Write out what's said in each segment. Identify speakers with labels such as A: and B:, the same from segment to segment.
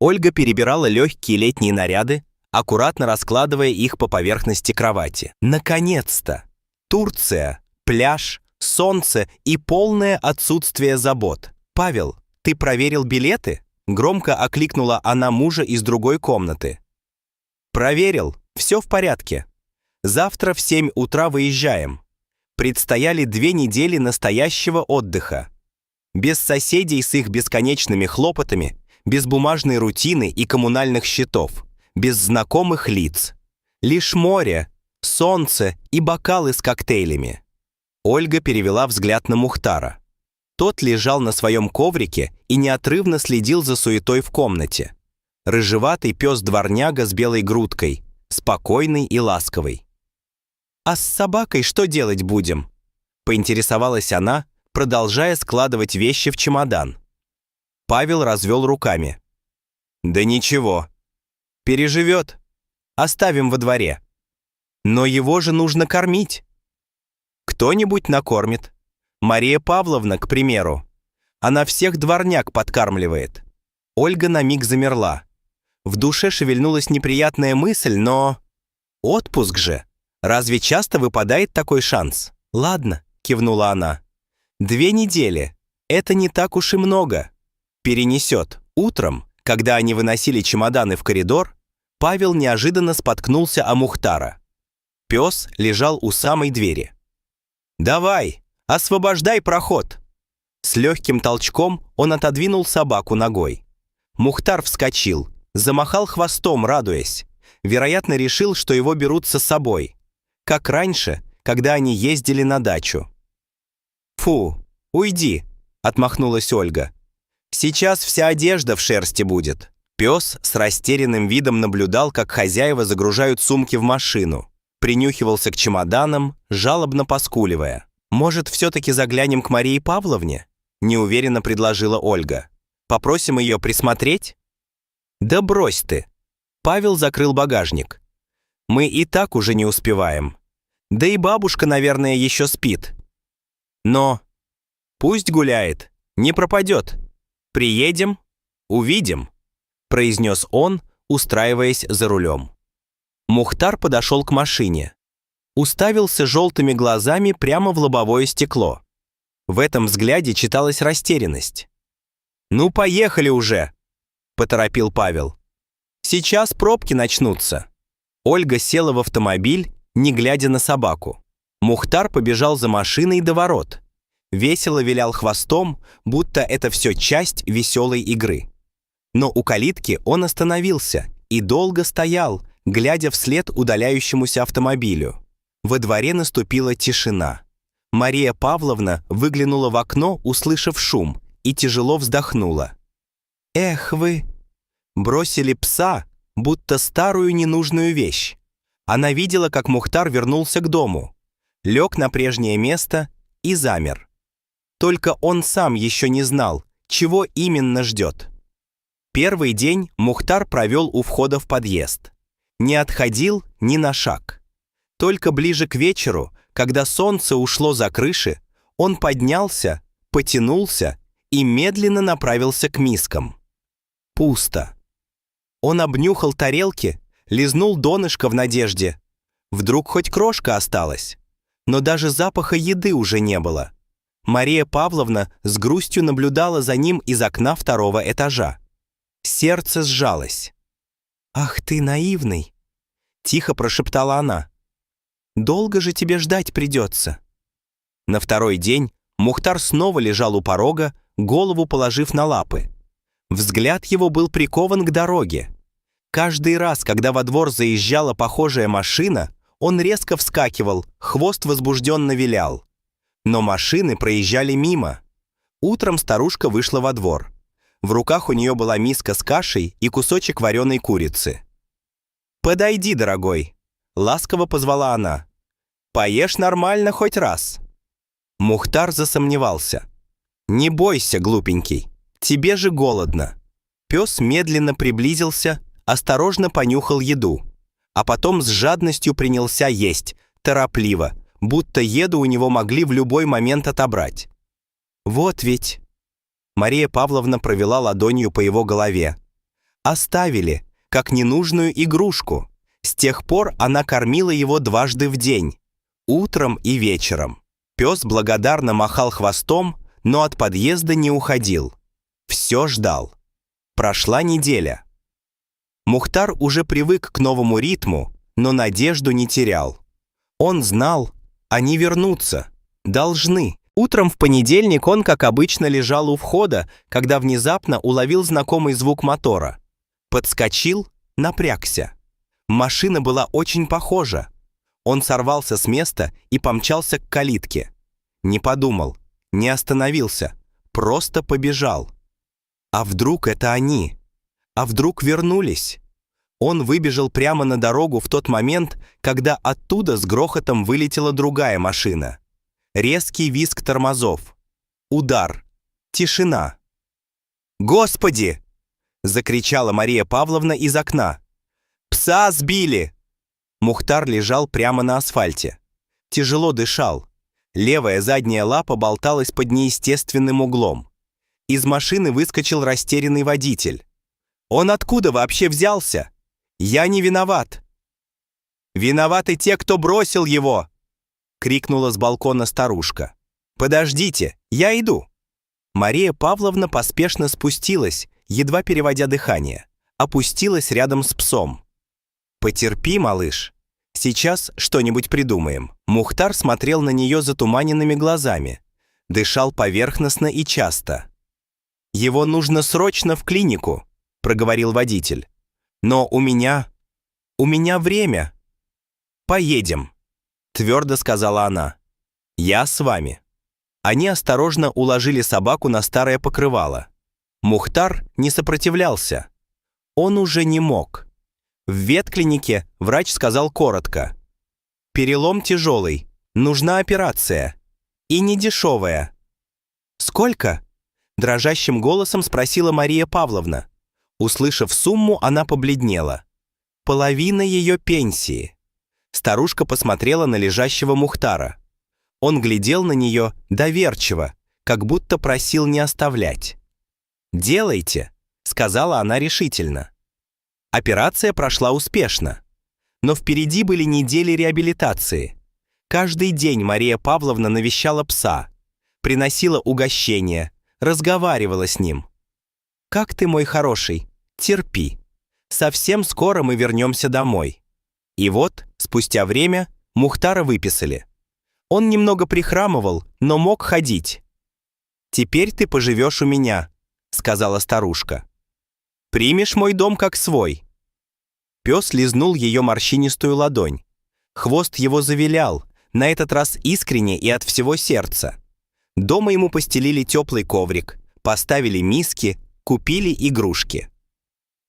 A: Ольга перебирала легкие летние наряды, аккуратно раскладывая их по поверхности кровати. Наконец-то! Турция, пляж, солнце и полное отсутствие забот. «Павел, ты проверил билеты?» Громко окликнула она мужа из другой комнаты. «Проверил, все в порядке. Завтра в 7 утра выезжаем. Предстояли 2 недели настоящего отдыха. Без соседей с их бесконечными хлопотами, без бумажной рутины и коммунальных счетов, без знакомых лиц. Лишь море, солнце и бокалы с коктейлями». Ольга перевела взгляд на Мухтара. Тот лежал на своем коврике и неотрывно следил за суетой в комнате. Рыжеватый пес-дворняга с белой грудкой, спокойный и ласковый. «А с собакой что делать будем?» — поинтересовалась она, продолжая складывать вещи в чемодан. Павел развел руками. «Да ничего. Переживет. Оставим во дворе. Но его же нужно кормить. Кто-нибудь накормит. Мария Павловна, к примеру. Она всех дворняг подкармливает». Ольга на миг замерла. В душе шевельнулась неприятная мысль, но... Отпуск же. Разве часто выпадает такой шанс? «Ладно», — кивнула она. 2 недели. Это не так уж и много. Перенесет. Утром, когда они выносили чемоданы в коридор, Павел неожиданно споткнулся о Мухтара. Пес лежал у самой двери. «Давай, освобождай проход!» С легким толчком он отодвинул собаку ногой. Мухтар вскочил, замахал хвостом, радуясь. Вероятно, решил, что его берут с собой. Как раньше, когда они ездили на дачу. «Фу, уйди!» — отмахнулась Ольга. «Сейчас вся одежда в шерсти будет». Пес с растерянным видом наблюдал, как хозяева загружают сумки в машину. Принюхивался к чемоданам, жалобно поскуливая. «Может, все-таки заглянем к Марии Павловне?» — неуверенно предложила Ольга. «Попросим ее присмотреть?» «Да брось ты!» Павел закрыл багажник. «Мы и так уже не успеваем. Да и бабушка, наверное, еще спит. Но пусть гуляет, не пропадет. Приедем, увидим», — произнес он, устраиваясь за рулем. Мухтар подошел к машине. Уставился желтыми глазами прямо в лобовое стекло. В этом взгляде читалась растерянность. «Ну, поехали уже!» — поторопил Павел. «Сейчас пробки начнутся». Ольга села в автомобиль, не глядя на собаку. Мухтар побежал за машиной до ворот. Весело вилял хвостом, будто это все часть веселой игры. Но у калитки он остановился и долго стоял, глядя вслед удаляющемуся автомобилю. Во дворе наступила тишина. Мария Павловна выглянула в окно, услышав шум, и тяжело вздохнула. «Эх вы!» Бросили пса, будто старую ненужную вещь. Она видела, как Мухтар вернулся к дому, лег на прежнее место и замер. Только он сам еще не знал, чего именно ждет. Первый день Мухтар провел у входа в подъезд. Не отходил ни на шаг. Только ближе к вечеру, когда солнце ушло за крыши, он поднялся, потянулся и медленно направился к мискам. Пусто. Он обнюхал тарелки, лизнул донышко в надежде. Вдруг хоть крошка осталась. Но даже запаха еды уже не было. Мария Павловна с грустью наблюдала за ним из окна 2-го этажа. Сердце сжалось. «Ах ты наивный!» — тихо прошептала она. «Долго же тебе ждать придется». На 2-й день Мухтар снова лежал у порога, голову положив на лапы. Взгляд его был прикован к дороге. Каждый раз, когда во двор заезжала похожая машина, он резко вскакивал, хвост возбужденно вилял. Но машины проезжали мимо. Утром старушка вышла во двор. В руках у нее была миска с кашей и кусочек вареной курицы. «Подойди, дорогой», — ласково позвала она. «Поешь нормально хоть раз». Мухтар засомневался. «Не бойся, глупенький, тебе же голодно». Пес медленно приблизился, осторожно понюхал еду, а потом с жадностью принялся есть, торопливо, будто еду у него могли в любой момент отобрать. «Вот ведь...» Мария Павловна провела ладонью по его голове. Оставили, как ненужную игрушку. С тех пор она кормила его дважды в день, утром и вечером. Пес благодарно махал хвостом, но от подъезда не уходил. Все ждал. Прошла неделя. Мухтар уже привык к новому ритму, но надежду не терял. Он знал, они вернутся, должны. Утром в понедельник он, как обычно, лежал у входа, когда внезапно уловил знакомый звук мотора. Подскочил, напрягся. Машина была очень похожа. Он сорвался с места и помчался к калитке. Не подумал, не остановился, просто побежал. А вдруг это они? А вдруг вернулись? Он выбежал прямо на дорогу в тот момент, когда оттуда с грохотом вылетела другая машина. Резкий визг тормозов. Удар. Тишина. «Господи!» — закричала Мария Павловна из окна. «Пса сбили!» Мухтар лежал прямо на асфальте. Тяжело дышал. Левая задняя лапа болталась под неестественным углом. Из машины выскочил растерянный водитель. «Он откуда вообще взялся? Я не виноват!» «Виноваты те, кто бросил его!» — крикнула с балкона старушка. «Подождите, я иду!» Мария Павловна поспешно спустилась, едва переводя дыхание, опустилась рядом с псом. «Потерпи, малыш, сейчас что-нибудь придумаем». Мухтар смотрел на нее затуманенными глазами, дышал поверхностно и часто. «Его нужно срочно в клинику», — проговорил водитель. «Но у меня время». «Поедем», — твердо сказала она. «Я с вами». Они осторожно уложили собаку на старое покрывало. Мухтар не сопротивлялся. Он уже не мог. В ветклинике врач сказал коротко: «Перелом тяжелый, нужна операция. И не дешевая». «Сколько?» — дрожащим голосом спросила Мария Павловна. Услышав сумму, она побледнела. «Половина ее пенсии». Старушка посмотрела на лежащего Мухтара. Он глядел на нее доверчиво, как будто просил не оставлять. «Делайте», — сказала она решительно. Операция прошла успешно. Но впереди были недели реабилитации. Каждый день Мария Павловна навещала пса, приносила угощение, разговаривала с ним. «Как ты, мой хороший? Терпи. Совсем скоро мы вернемся домой». И вот, спустя время, Мухтара выписали. Он немного прихрамывал, но мог ходить. «Теперь ты поживешь у меня», — сказала старушка. «Примешь мой дом как свой». Пес лизнул ее морщинистую ладонь. Хвост его завилял, на этот раз искренне и от всего сердца. Дома ему постелили теплый коврик, поставили миски, купили игрушки.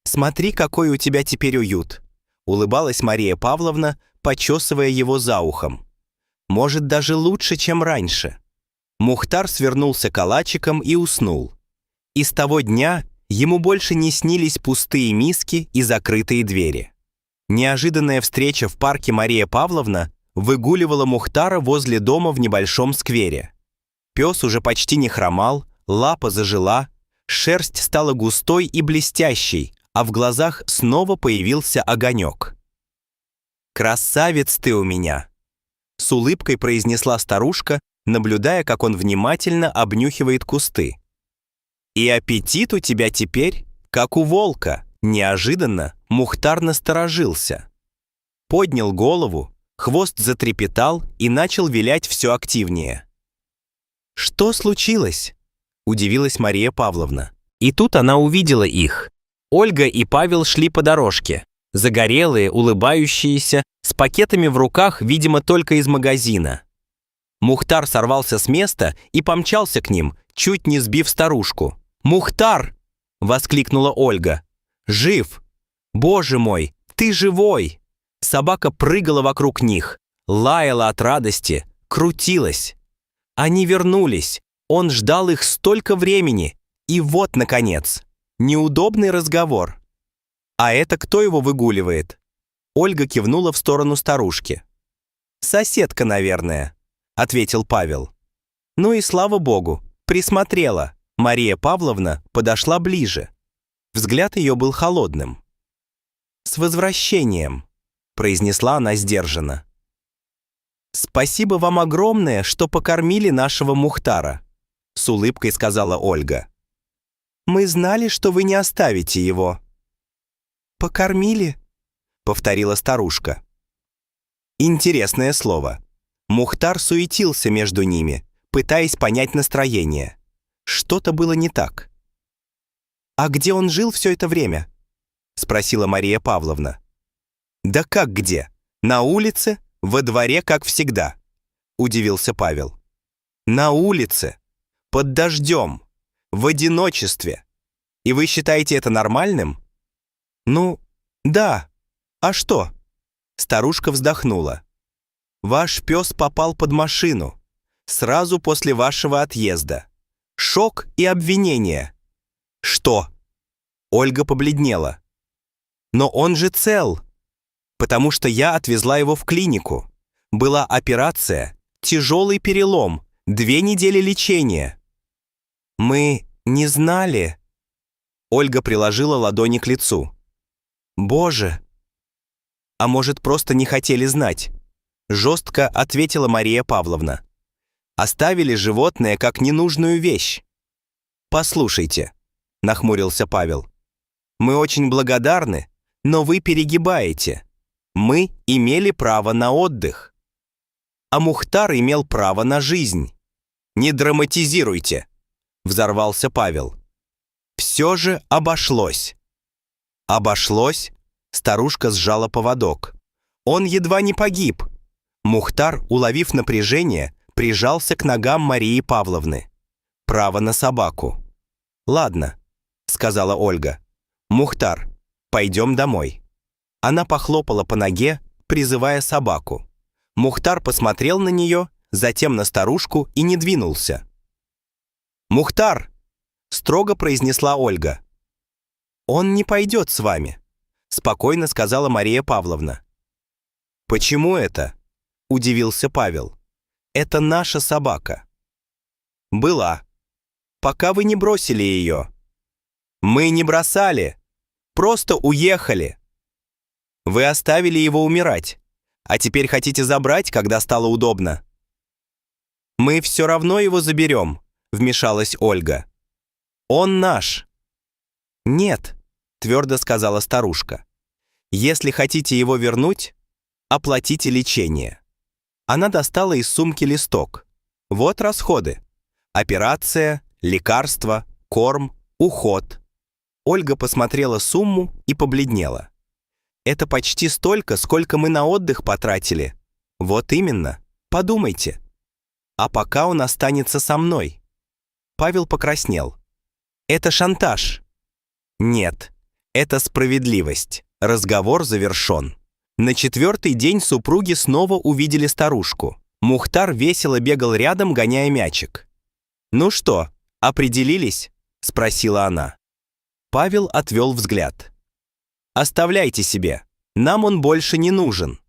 A: «Смотри, какой у тебя теперь уют», — улыбалась Мария Павловна, почесывая его за ухом. «Может, даже лучше, чем раньше». Мухтар свернулся калачиком и уснул. И с того дня ему больше не снились пустые миски и закрытые двери. Неожиданная встреча в парке Мария Павловна выгуливала Мухтара возле дома в небольшом сквере. Пес уже почти не хромал, лапа зажила, шерсть стала густой и блестящей, а в глазах снова появился огонек. «Красавец ты у меня!» — с улыбкой произнесла старушка, наблюдая, как он внимательно обнюхивает кусты. «И аппетит у тебя теперь, как у волка». Неожиданно Мухтар насторожился. Поднял голову, хвост затрепетал и начал вилять все активнее. «Что случилось?» — удивилась Мария Павловна. И тут она увидела их. Ольга и Павел шли по дорожке, загорелые, улыбающиеся, с пакетами в руках, видимо, только из магазина. Мухтар сорвался с места и помчался к ним, чуть не сбив старушку. «Мухтар!» — воскликнула Ольга. «Жив! Боже мой, ты живой!» Собака прыгала вокруг них, лаяла от радости, крутилась. Они вернулись. Он ждал их столько времени. И вот, наконец, неудобный разговор. «А это кто его выгуливает?» Ольга кивнула в сторону старушки. «Соседка, наверное», — ответил Павел. «Ну и слава богу, присмотрела». Мария Павловна подошла ближе. Взгляд ее был холодным. «С возвращением», — произнесла она сдержанно. «Спасибо вам огромное, что покормили нашего Мухтара», — с улыбкой сказала Ольга. «Мы знали, что вы не оставите его». «Покормили?» — повторила старушка. Интересное слово. Мухтар суетился между ними, пытаясь понять настроение. Что-то было не так. «А где он жил все это время?» — спросила Мария Павловна. «Да как где? На улице, во дворе, как всегда», — удивился Павел. «На улице, под дождем, в одиночестве. И вы считаете это нормальным?» «Ну, да. А что?» Старушка вздохнула. «Ваш пес попал под машину. Сразу после вашего отъезда. Шок и обвинение». «Что?» Ольга побледнела. «Но он же цел. Потому что я отвезла его в клинику. Была операция, тяжелый перелом, 2 недели лечения». «Мы не знали». Ольга приложила ладони к лицу. «Боже!» «А может, просто не хотели знать?» Жестко ответила Мария Павловна. «Оставили животное как ненужную вещь». «Послушайте», — нахмурился Павел, «мы очень благодарны, но вы перегибаете. Мы имели право на отдых. А Мухтар имел право на жизнь». «Не драматизируйте», — взорвался Павел. «Все же обошлось». «Обошлось?» Старушка сжала поводок. «Он едва не погиб». Мухтар, уловив напряжение, прижался к ногам Марии Павловны. «Право на собаку». «Ладно», — сказала Ольга. «Мухтар, пойдем домой». Она похлопала по ноге, призывая собаку. Мухтар посмотрел на нее, затем на старушку и не двинулся. «Мухтар!» — строго произнесла Ольга. «Он не пойдет с вами», — спокойно сказала Мария Павловна. «Почему это?» — удивился Павел. «Это наша собака». «Была. Пока вы не бросили ее». «Мы не бросали. Просто уехали. Вы оставили его умирать, а теперь хотите забрать, когда стало удобно». «Мы все равно его заберем», — вмешалась Ольга. «Он наш». «Нет», — твердо сказала старушка. «Если хотите его вернуть, оплатите лечение». Она достала из сумки листок. «Вот расходы. Операция, лекарства, корм, уход». Ольга посмотрела сумму и побледнела. «Это почти столько, сколько мы на отдых потратили». «Вот именно. Подумайте. А пока он останется со мной». Павел покраснел. «Это шантаж». «Нет, это справедливость. Разговор завершен». На 4-й день супруги снова увидели старушку. Мухтар весело бегал рядом, гоняя мячик. «Ну что, определились?» — спросила она. Павел отвел взгляд. «Оставляйте себе. Нам он больше не нужен».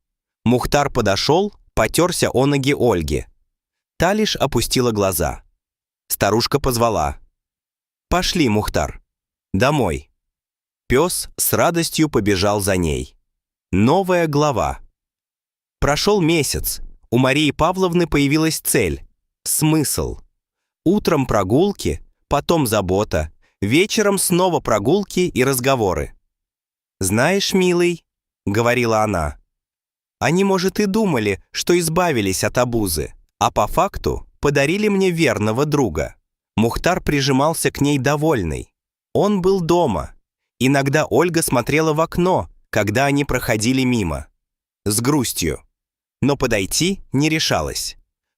A: Мухтар подошел, потерся о ноги Ольги. Та лишь опустила глаза. Старушка позвала. «Пошли, Мухтар. Домой». Пес с радостью побежал за ней. Новая глава. Прошел месяц. У Марии Павловны появилась цель, смысл. Утром прогулки, потом забота, вечером снова прогулки и разговоры. «Знаешь, милый», — говорила она, — «они, может, и думали, что избавились от обузы, а по факту подарили мне верного друга». Мухтар прижимался к ней довольный. Он был дома. Иногда Ольга смотрела в окно, когда они проходили мимо. С грустью. Но подойти не решалась.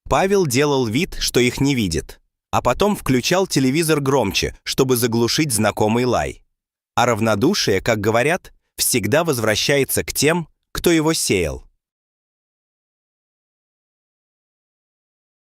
A: Павел делал вид, что их не видит, а потом включал телевизор громче, чтобы заглушить знакомый лай. А равнодушие, как говорят, всегда возвращается к тем, кто его сеял.